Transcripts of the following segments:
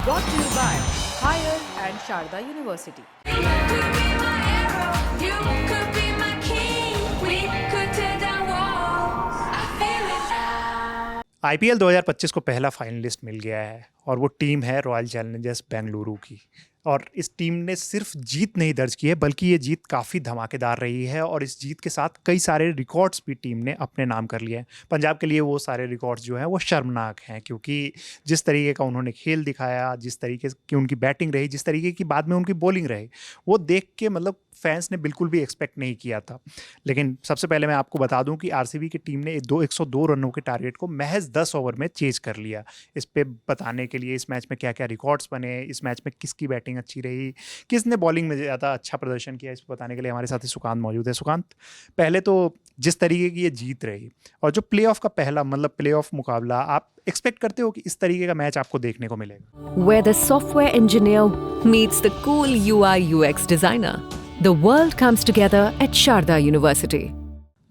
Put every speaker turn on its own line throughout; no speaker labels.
Brought to you by Higher and Sharda University.
could be my arrow, you could be my king. We could tear down walls. I feel it now.
IPL 2025 को पहला finalist मिल गया है और वो team है royal Challengers Bengaluru की। और इस टीम ने सिर्फ जीत नहीं दर्ज की है बल्कि ये जीत काफ़ी धमाकेदार रही है और इस जीत के साथ कई सारे रिकॉर्ड्स भी टीम ने अपने नाम कर लिए हैं। पंजाब के लिए वो सारे रिकॉर्ड्स जो हैं वो शर्मनाक हैं, क्योंकि जिस तरीके का उन्होंने खेल दिखाया, जिस तरीके की उनकी बैटिंग रही, जिस तरीके की बाद में उनकी बॉलिंग रही, वो देख के मतलब फैंस ने बिल्कुल भी एक्सपेक्ट नहीं किया था। लेकिन सबसे पहले मैं आपको बता दूं कि आरसीबी की टीम ने 102 रनों के टारगेट को महज 10 ओवर में चेज कर लिया। इस पे बताने के लिए इस मैच में क्या क्या रिकॉर्ड्स बने, इस मैच में किसकी बैटिंग अच्छी रही, किसने बॉलिंग में ज़्यादा अच्छा प्रदर्शन किया, इसको बताने के लिए हमारे साथ ही सुकांत मौजूद है। सुकांत, पहले तो जिस तरीके की ये जीत रही और जो प्ले ऑफ का पहला प्ले ऑफ मुकाबला, आप एक्सपेक्ट करते हो कि इस तरीके का मैच आपको देखने को मिलेगा?
Where the software engineer meets the cool UI UX designer, the world comes together at Sharda University.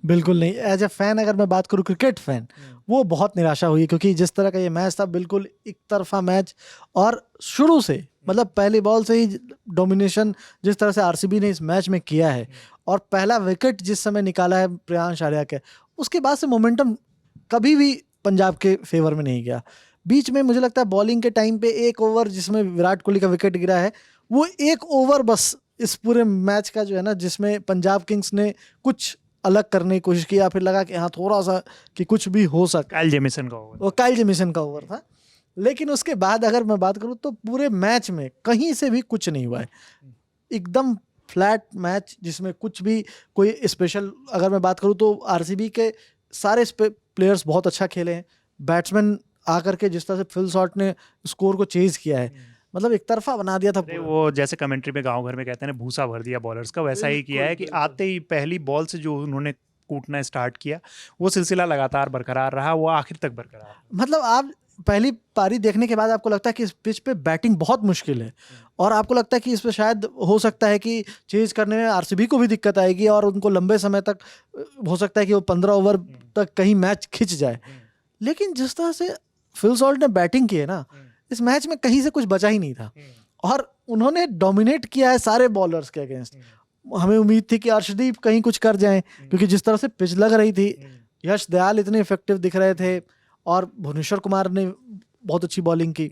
बिल्कुल नहीं। एज ए फैन अगर मैं बात करूँ, क्रिकेट फैन, वो बहुत निराशा हुई, क्योंकि जिस तरह का ये मैच था, बिल्कुल एक तरफा मैच, और शुरू से मतलब पहली बॉल से ही डोमिनेशन जिस तरह से आरसीबी ने इस मैच में किया है, और पहला विकेट जिस समय निकाला है प्रियांश आर्या के, उसके बाद से मोमेंटम कभी भी पंजाब के फेवर में नहीं गया। बीच में मुझे लगता है बॉलिंग के टाइम पे एक ओवर जिसमें विराट कोहली का विकेट गिरा है, वो एक ओवर बस इस पूरे मैच का जो है ना, जिसमें पंजाब किंग्स ने कुछ अलग करने की कोशिश की, या फिर लगा कि हाँ थोड़ा सा कि कुछ भी हो सकता।
काइल जेमिसन का ओवर,
वो काइल जेमिसन का ओवर था। लेकिन उसके बाद अगर मैं बात करूँ तो पूरे मैच में कहीं से भी कुछ नहीं हुआ है, एकदम फ्लैट मैच जिसमें कुछ भी कोई स्पेशल। अगर मैं बात करूँ तो आरसीबी के सारे प्लेयर्स बहुत अच्छा खेले हैं। बैट्समैन आकर के जिस तरह से फिल शॉट ने स्कोर को चेज किया है, मतलब एक तरफा बना दिया था
अरे
पूरा।
वो जैसे कमेंट्री में गांव घर में कहते हैं ना, भूसा भर दिया बॉलर्स का, वैसा ही किया है कि आते ही पहली बॉल से जो उन्होंने कूटना स्टार्ट किया, वो सिलसिला लगातार बरकरार रहा, वो आखिर तक बरकरार रहा।
मतलब आप पहली पारी देखने के बाद आपको लगता है कि इस पिच पे बैटिंग बहुत मुश्किल है, और आपको लगता है कि इस पे शायद हो सकता है कि चेज करने में आरसीबी को भी दिक्कत आएगी, और उनको लंबे समय तक हो सकता है कि वो 15 ओवर तक कहीं मैच खिंच जाए। लेकिन जिस तरह से फिल सॉल्ट ने बैटिंग की है ना, इस मैच में कहीं से कुछ बचा ही नहीं था, और उन्होंने डोमिनेट किया है सारे बॉलर्स के अगेंस्ट। हमें उम्मीद थी कि अर्शदीप कहीं कुछ कर जाएं, क्योंकि जिस तरह से पिच लग रही थी, यश दयाल इतने इफेक्टिव दिख रहे थे, और भुवनेश्वर कुमार ने बहुत अच्छी बॉलिंग की,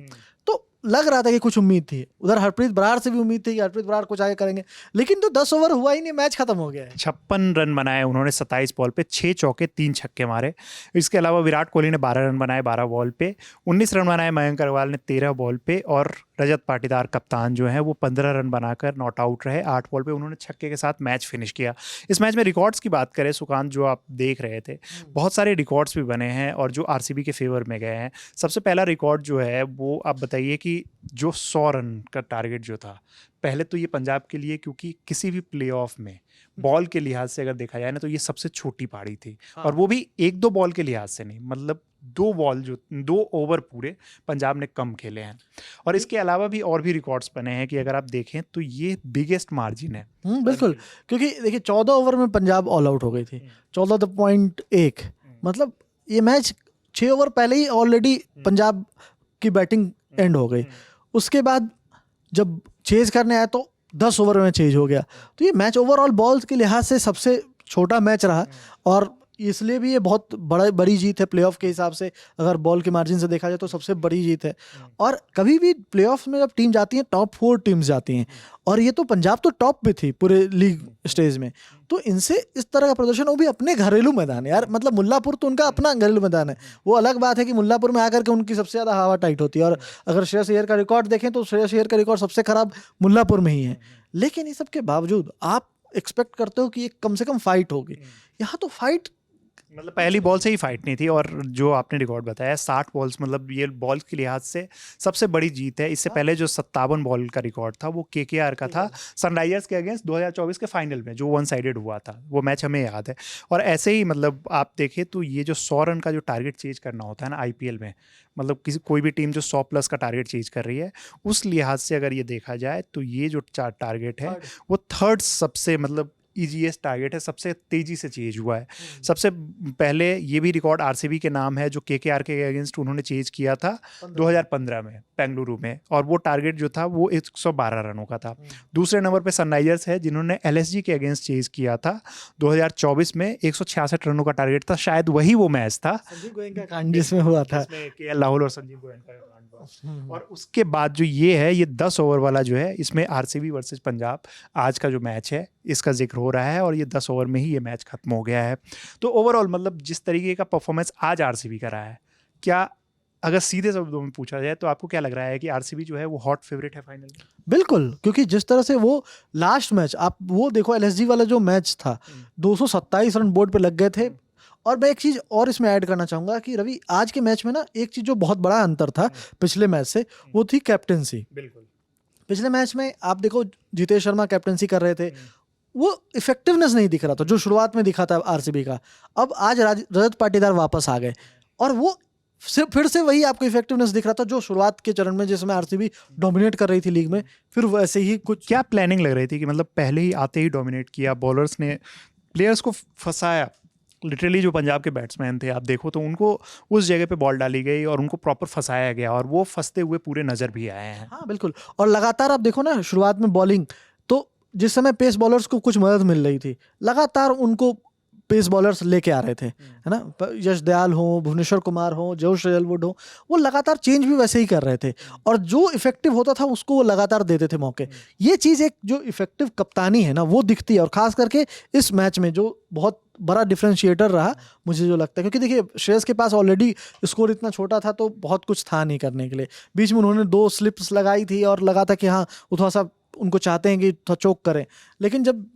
तो लग रहा था कि कुछ उम्मीद थी। उधर हरप्रीत बराड़ से भी उम्मीद थी कि हरप्रीत बराड़ कुछ आगे करेंगे, लेकिन तो 10 ओवर हुआ ही नहीं, मैच खत्म हो गया है।
56 रन बनाए उन्होंने 27 बॉल पे, 6 चौके 3 छक्के मारे। इसके अलावा विराट कोहली ने 12 रन बनाए 12 बॉल पे, 19 रन बनाए मयंक अग्रवाल ने 13 बॉल पे, और रजत पाटीदार कप्तान जो है वो 15 रन बनाकर नॉट आउट रहे। 8 बॉल पे उन्होंने छक्के के साथ मैच फिनिश किया। इस मैच में रिकॉर्ड्स की बात करें सुकांत, जो आप देख रहे थे, बहुत सारे रिकॉर्ड्स भी बने हैं और जो आरसीबी के फेवर में गए हैं। सबसे पहला रिकॉर्ड जो है वो आप बताइए कि जो 100 रन का टारगेट जो था, पहले तो ये पंजाब के लिए, क्योंकि किसी भी प्लेऑफ में बॉल के लिहाज से अगर देखा जाए ना, तो ये सबसे छोटी पारी थी। और वो भी 1-2 बॉल के लिहाज से नहीं, मतलब 2 ओवर पूरे पंजाब ने कम खेले हैं। और इसके अलावा भी और भी रिकॉर्ड्स बने हैं कि अगर आप देखें तो ये बिगेस्ट मार्जिन है।
बिल्कुल, क्योंकि देखिए 14 ओवर में पंजाब ऑल आउट हो गई थी, 14.1, मतलब ये मैच 6 ओवर पहले ही ऑलरेडी पंजाब की बैटिंग एंड हो गई। उसके बाद जब चेज करने आया तो 10 ओवर में चेज हो गया। तो ये मैच ओवरऑल बॉल्स के लिहाज से सबसे छोटा मैच रहा, और इसलिए भी ये बहुत बड़ी जीत है प्लेऑफ के हिसाब से। अगर बॉल के मार्जिन से देखा जाए तो सबसे बड़ी जीत है। और कभी भी प्लेऑफ में जब टीम जाती है, टॉप 4 टीम्स जाती हैं, और ये तो पंजाब तो टॉप पे थी पूरे लीग स्टेज में, तो इनसे इस तरह का प्रदर्शन, वो भी अपने घरेलू मैदान है यार। मतलब मुल्लापुर तो उनका अपना घरेलू मैदान है। वो अलग बात है कि मुल्लापुर में आकर के उनकी सबसे ज़्यादा हवा टाइट होती है, और अगर श्रेयस अय्यर का रिकॉर्ड देखें तो श्रेयस अय्यर का रिकॉर्ड सबसे खराब मुल्लापुर में ही है। लेकिन इस सब के बावजूद आप एक्सपेक्ट करते हो कि एक कम से कम फाइट होगी। यहाँ तो फाइट,
मतलब पहली बॉल से ही फाइट नहीं थी। और जो आपने रिकॉर्ड बताया 60 बॉल्स, मतलब ये बॉल्स के लिहाज से सबसे बड़ी जीत है। इससे पहले जो 57 बॉल का रिकॉर्ड था वो केकेआर का था सनराइजर्स के अगेंस्ट 2024 के फाइनल में, जो 1 साइडेड हुआ था। वो मैच हमें याद है। और ऐसे ही मतलब आप देखें तो ये जो 100 रन का जो टारगेट चेज करना होता है ना आईपीएल में, मतलब कोई भी टीम जो 100 प्लस का टारगेट चेज कर रही है, उस लिहाज से अगर ये देखा जाए तो ये जो टारगेट है वो थर्ड सबसे मतलब ईजीएस्ट टारगेट है, सबसे तेज़ी से चेज हुआ है। सबसे पहले ये भी रिकॉर्ड आरसीबी के नाम है जो केकेआर के अगेंस्ट उन्होंने चेज किया था 2015 में बेंगलुरु में, और वो टारगेट जो था वो 112 रनों का था। दूसरे नंबर पे सनराइजर्स है जिन्होंने एलएसजी के अगेंस्ट चेज किया था 2024 में, 166 रनों का टारगेट था। शायद वही वो मैच था
संजीव गोयनका कांड जिसमें हुआ था,
जिसमें केएल राहुल और संजीव गोयनका का कांड हुआ। और उसके बाद जो ये है, ये 10 ओवर वाला जो है, इसमें आरसीबी वर्सेस पंजाब आज का जो मैच है इसका जिक्र हो रहा है, और ये 10 ओवर में ही ये मैच खत्म हो गया है। तो ओवरऑल मतलब जिस तरीके का परफॉर्मेंस आज आरसीबी का रहा है, क्या अगर सीधे शब्दों में पूछा जाए तो आपको क्या लग रहा है कि आरसीबी जो है वो हॉट फेवरेट है फाइनल में?
बिल्कुल, क्योंकि जिस तरह से वो लास्ट मैच, आप वो देखो एलएसजी वाला जो मैच था, 227 रन बोर्ड पे लग गए थे। और मैं एक चीज़ और इसमें ऐड करना चाहूँगा कि रवि, आज के मैच में ना एक चीज़ जो बहुत बड़ा अंतर था पिछले मैच से, वो थी कैप्टेंसी।
बिल्कुल।
पिछले मैच में आप देखो जितेश शर्मा कैप्टेंसी कर रहे थे, वो इफेक्टिवनेस नहीं दिख रहा था जो शुरुआत में दिखा था आरसीबी का। अब आज रजत पाटीदार वापस आ गए और वो फिर से वही आपको इफेक्टिवनेस दिख रहा था जो शुरुआत के चरण में जिसमें आरसीबी डोमिनेट कर रही थी लीग में, फिर वैसे ही कुछ।
क्या प्लानिंग लग रही थी कि मतलब पहले ही आते ही डोमिनेट किया, बॉलर्स ने प्लेयर्स को फंसाया? लिटरली जो पंजाब के बैट्समैन थे आप देखो तो उनको उस जगह पे बॉल डाली गई और उनको प्रॉपर फंसाया गया, और वो फंसते हुए पूरे नज़र भी आए हैं।
हाँ बिल्कुल, और लगातार आप देखो ना शुरुआत में बॉलिंग, तो जिस समय पेस बॉलर्स को कुछ मदद मिल रही थी, लगातार उनको पेस बॉलर्स लेके आ रहे थे, है ना। यश दयाल हो, भुवनेश्वर कुमार हो, जोश हेजलवुड हो, वो लगातार चेंज भी वैसे ही कर रहे थे, और जो इफेक्टिव होता था उसको वो लगातार देते थे मौके। ये चीज़ एक जो इफेक्टिव कप्तानी है ना, वो दिखती है, और खास करके इस मैच में जो बहुत बड़ा डिफरेंशिएटर रहा मुझे जो लगता है, क्योंकि देखिए श्रेयस के पास ऑलरेडी स्कोर इतना छोटा था तो बहुत कुछ था नहीं करने के लिए। बीच में उन्होंने 2 स्लिप्स लगाई थी और लगा था कि हाँ वो थोड़ा सा उनको चाहते हैं कि थोड़ा चोक करें, लेकिन जब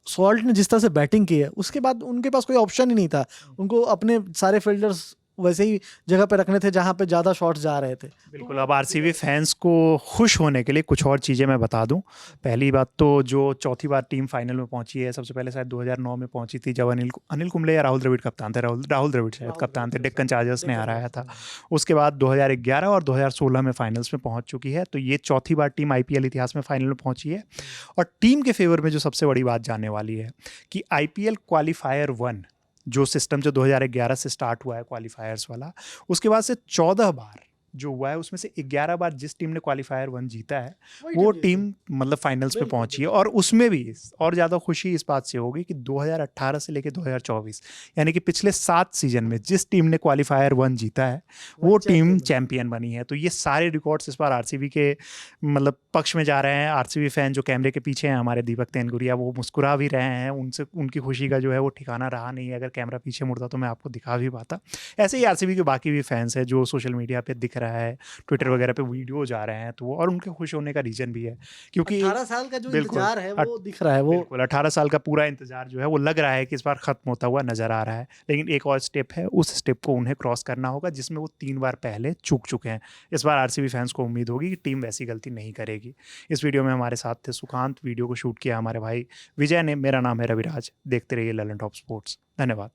सॉल्ट ने जिस तरह से बैटिंग की है उसके बाद उनके पास कोई ऑप्शन ही नहीं था। उनको अपने सारे फील्डर्स वैसे ही जगह पे रखने थे जहाँ पे ज़्यादा शॉट्स जा रहे थे।
बिल्कुल। अब आरसीबी फैंस को खुश होने के लिए कुछ और चीज़ें मैं बता दूं। पहली बात तो जो चौथी बार टीम फाइनल में पहुंची है, सबसे पहले शायद 2009 में पहुंची थी जब अनिल कुंबले या राहुल द्रविड़ कप्तान थे, राहुल द्रविड़ शायद कप्तान थे, डेक्कन चार्जर्स ने हराया था। उसके बाद 2011 और 2016 में फाइनल्स में पहुँच चुकी है। तो ये चौथी बार टीम आईपीएल इतिहास में फाइनल में पहुँची है। और टीम के फेवर में जो सबसे बड़ी बात जानने वाली है कि आईपीएल क्वालिफायर 1 जो सिस्टम जो 2011 से स्टार्ट हुआ है क्वालिफायर्स वाला, उसके बाद से 14 बार जो हुआ है उसमें से 11 बार जिस टीम ने क्वालिफायर 1 जीता है वो टीम मतलब फाइनल्स में पहुंची है। और उसमें भी और ज़्यादा खुशी इस बात से होगी कि 2018 से लेकर 2024 यानी कि पिछले 7 सीजन में जिस टीम ने क्वालिफायर 1 जीता है वो टीम चैंपियन बनी है। तो ये सारे रिकॉर्ड्स इस बार आरसीबी के मतलब पक्ष में जा रहे हैं। आरसीबी फैन जो कैमरे के पीछे हैं हमारे दीपक तेनगुरिया, वो मुस्कुरा भी रहे हैं, उनसे उनकी खुशी का जो है वो ठिकाना रहा नहीं है। अगर कैमरा पीछे मुड़ता तो मैं आपको दिखा भी पाता। ऐसे ही आरसीबी के बाकी भी फैंस हैं जो सोशल मीडिया पे दिख रहा है, ट्विटर वगैरह पे वीडियो जा रहे हैं, तो वो और उनके खुश होने का रीजन भी है क्योंकि
18 साल का जो इंतजार है वो दिख रहा है। वो
बिल्कुल 18 साल का पूरा इंतजार जो है वो लग रहा है कि इस बार खत्म होता हुआ नजर आ रहा है। लेकिन एक और स्टेप है, उस स्टेप को उन्हें क्रॉस करना होगा जिसमें वो 3 बार पहले चूक चुके हैं। इस बार आरसीबी फैंस को उम्मीद होगी कि टीम वैसी गलती नहीं करेगी। इस वीडियो में हमारे साथ थे सुकांत, वीडियो को शूट किया हमारे भाई विजय ने, मेरा नाम है रविराज। देखते रहिए ललन टॉप स्पोर्ट्स। धन्यवाद।